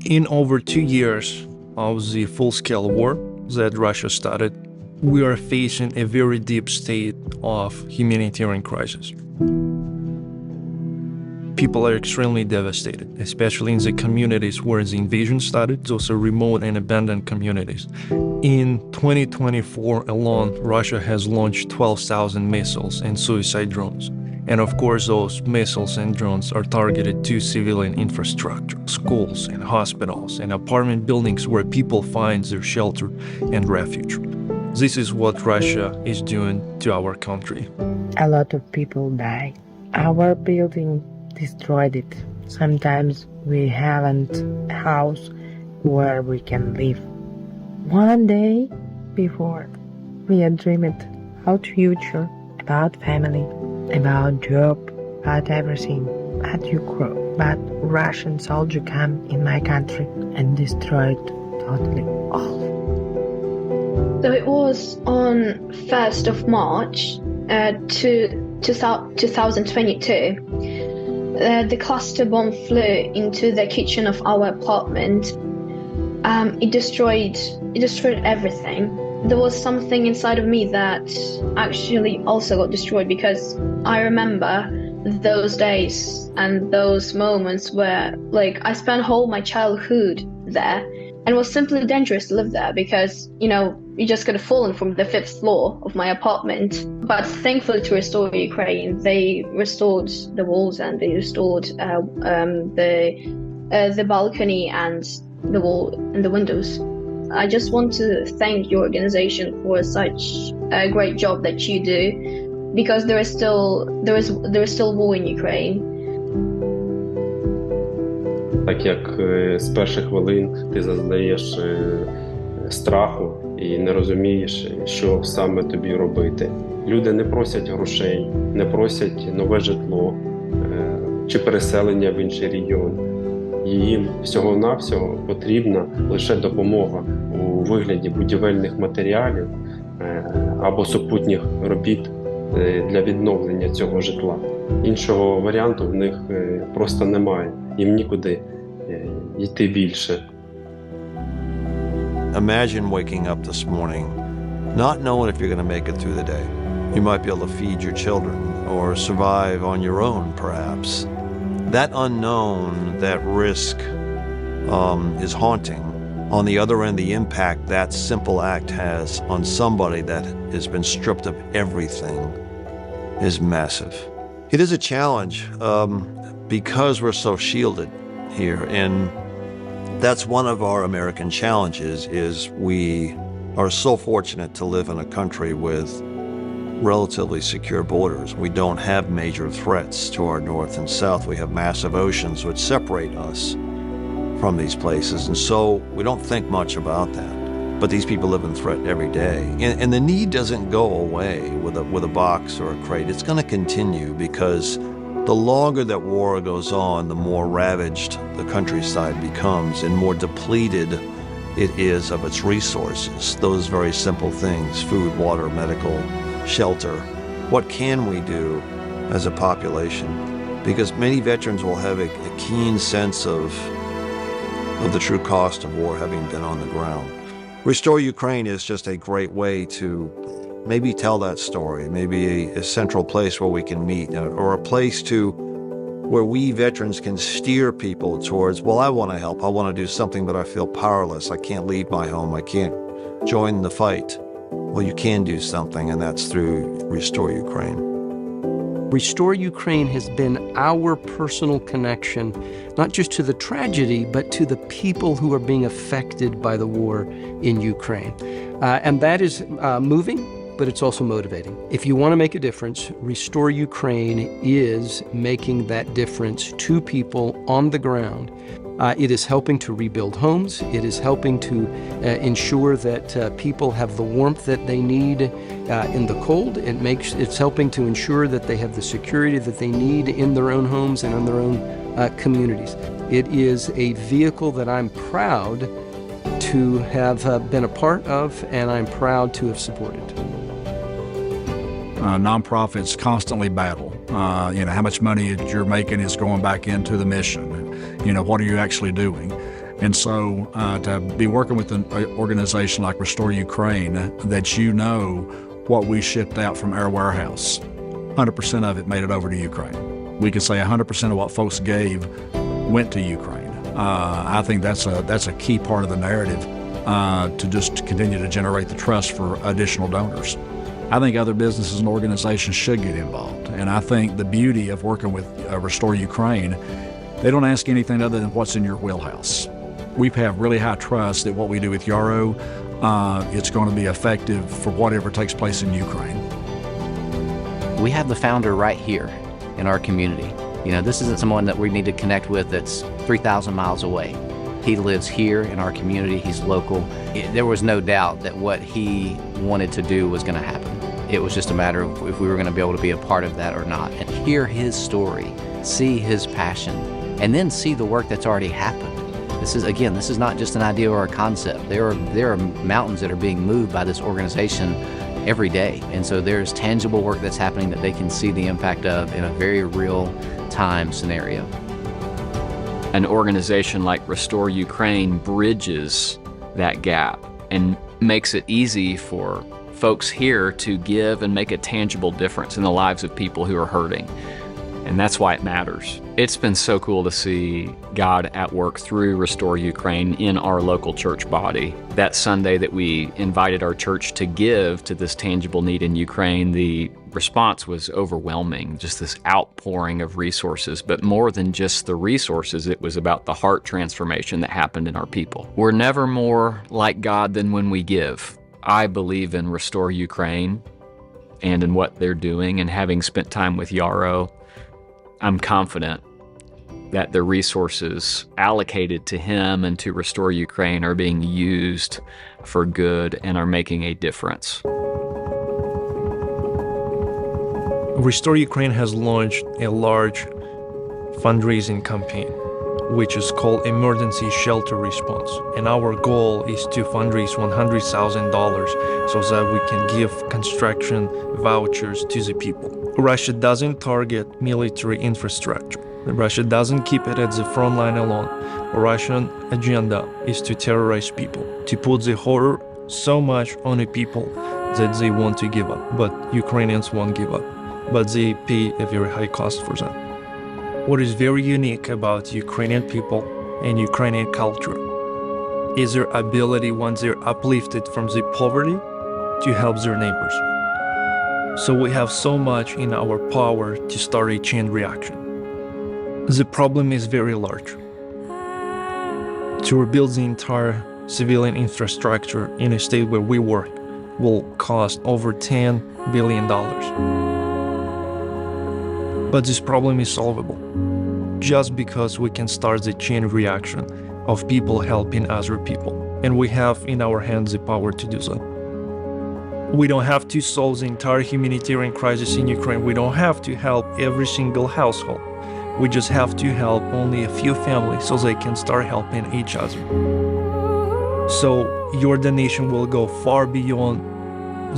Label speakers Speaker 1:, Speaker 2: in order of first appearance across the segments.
Speaker 1: In over 2 years of the full-scale war that Russia started, we are facing a very deep state of humanitarian crisis. People are extremely devastated, especially in the communities where the invasion started, those are remote and abandoned communities. In 2024 alone, Russia has launched 12,000 missiles and suicide drones. And of course, those missiles and drones are targeted to civilian infrastructure, schools and hospitals and apartment buildings where people find their shelter and refuge. This is what Russia is doing to our country.
Speaker 2: A lot of people die. Our building destroyed it. Sometimes we haven't a house where we can live. One day before, we had dreamed about future, about family, about job, about everything. But Russian soldier came in my country and destroyed totally all.
Speaker 3: So it was on 1st of March 2022. The cluster bomb flew into the kitchen of our apartment. It destroyed everything. There was something inside of me that actually also got destroyed, because I remember those days and those moments where, like, I spent whole my childhood there, and it was simply dangerous to live there because, you just could have fallen from the 5th floor of my apartment. But thankfully, to restore Ukraine, they restored the walls and they restored the balcony and the wall and the windows. I just want to thank your organization for such a great job that you do, because there is still war in Ukraine.
Speaker 4: Так як з перших хвилин ти зазнаєш страху і не розумієш, що саме тобі робити. Люди не просять грошей, не просять нове житло чи переселення в інший регіон. Їм всього-навсього потрібна лише допомога у вигляді будівельних матеріалів або супутніх робіт для відновлення цього житла. Іншого варіанту в них просто немає. Їм нікуди йти більше.
Speaker 5: Imagine waking up this morning, not knowing if you're going to make it through the day. You might be able to feed your children or survive on your own, perhaps. That unknown, that risk is haunting. On the other end, the impact that simple act has on somebody that has been stripped of everything is massive. It is a challenge because we're so shielded here, and that's one of our American challenges. Is we are so fortunate to live in a country with relatively secure borders. We don't have major threats to our north and south. We have massive oceans which separate us from these places, and so we don't think much about that. But these people live in threat every day, and the need doesn't go away with a box or a crate. It's going to continue, because the longer that war goes on, the more ravaged the countryside becomes and more depleted it is of its resources. Those very simple things: food, water, medical, shelter. What can we do as a population? Because many veterans will have a keen sense of the true cost of war, having been on the ground. Restore Ukraine is just a great way to maybe tell that story, maybe a central place where we can meet, or a place where we veterans can steer people towards, well, I want to help, I want to do something, but I feel powerless, I can't leave my home, I can't join the fight. Well, you can do something, and that's through Restore Ukraine.
Speaker 6: Restore Ukraine has been our personal connection, not just to the tragedy, but to the people who are being affected by the war in Ukraine. And that is moving, but it's also motivating. If you want to make a difference, Restore Ukraine is making that difference to people on the ground. It is helping to rebuild homes. It is helping to ensure that people have the warmth that they need in the cold. It's helping to ensure that they have the security that they need in their own homes and in their own communities. It is a vehicle that I'm proud to have been a part of, and I'm proud to have supported.
Speaker 7: Nonprofits constantly battle. How much money you're making is going back into the mission. What are you actually doing? And so to be working with an organization like Restore Ukraine, that you know what we shipped out from our warehouse, 100% of it made it over to Ukraine. We could say 100% of what folks gave went to Ukraine. I think that's a key part of the narrative to just continue to generate the trust for additional donors. I think other businesses and organizations should get involved. And I think the beauty of working with Restore Ukraine, they don't ask anything other than what's in your wheelhouse. We have really high trust that what we do with Yarrow, it's going to be effective for whatever takes place in Ukraine.
Speaker 8: We have the founder right here in our community. You know, this isn't someone that we need to connect with that's 3,000 miles away. He lives here in our community, he's local. There was no doubt that what he wanted to do was going to happen. It was just a matter of if we were going to be able to be a part of that or not. And hear his story, see his passion, and then see the work that's already happened. This is not just an idea or a concept. There are mountains that are being moved by this organization every day. And so there's tangible work that's happening that they can see the impact of in a very real-time scenario.
Speaker 9: An organization like Restore Ukraine bridges that gap and makes it easy for folks here to give and make a tangible difference in the lives of people who are hurting. And that's why it matters. It's been so cool to see God at work through Restore Ukraine in our local church body. That Sunday that we invited our church to give to this tangible need in Ukraine, the response was overwhelming, just this outpouring of resources. But more than just the resources, it was about the heart transformation that happened in our people. We're never more like God than when we give. I believe in Restore Ukraine and in what they're doing, and having spent time with Yarrow, I'm confident that the resources allocated to him and to Restore Ukraine are being used for good and are making a difference.
Speaker 1: Restore Ukraine has launched a large fundraising campaign, which is called Emergency Shelter Response. And our goal is to fundraise $100,000 so that we can give construction vouchers to the people. Russia doesn't target military infrastructure. Russia doesn't keep it at the front line alone. Russian agenda is to terrorize people, to put the horror so much on the people that they want to give up. But Ukrainians won't give up, but they pay a very high cost for that. What is very unique about Ukrainian people and Ukrainian culture is their ability, once they're uplifted from the poverty, to help their neighbors. So we have so much in our power to start a chain reaction. The problem is very large. To rebuild the entire civilian infrastructure in a state where we work will cost over $10 billion. But this problem is solvable, just because we can start the chain reaction of people helping other people. And we have in our hands the power to do so. We don't have to solve the entire humanitarian crisis in Ukraine. We don't have to help every single household. We just have to help only a few families so they can start helping each other. So your donation will go far beyond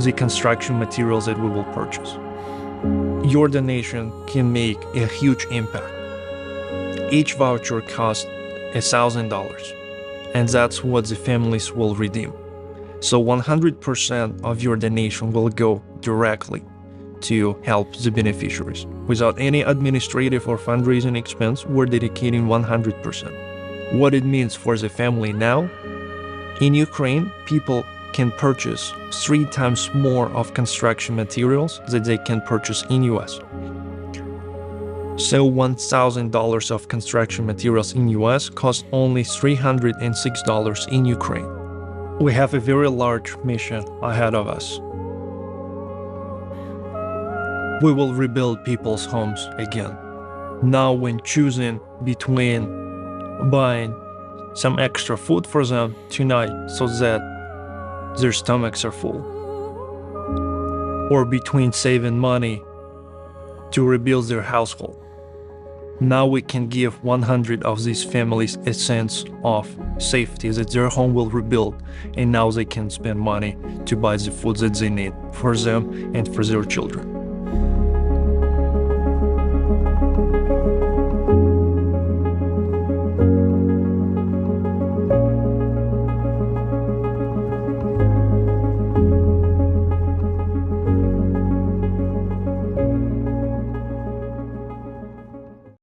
Speaker 1: the construction materials that we will purchase. Your donation can make a huge impact. Each voucher costs $1,000, and that's what the families will redeem. So 100% of your donation will go directly to help the beneficiaries. Without any administrative or fundraising expense, we're dedicating 100%. What it means for the family now, in Ukraine, people can purchase 3 times more of construction materials than they can purchase in US. So $1,000 of construction materials in US cost only $306 in Ukraine. We have a very large mission ahead of us. We will rebuild people's homes again. Now when choosing between buying some extra food for them tonight so that their stomachs are full, or between saving money to rebuild their household, now we can give 100 of these families a sense of safety, that their home will rebuild, and now they can spend money to buy the food that they need for them and for their children.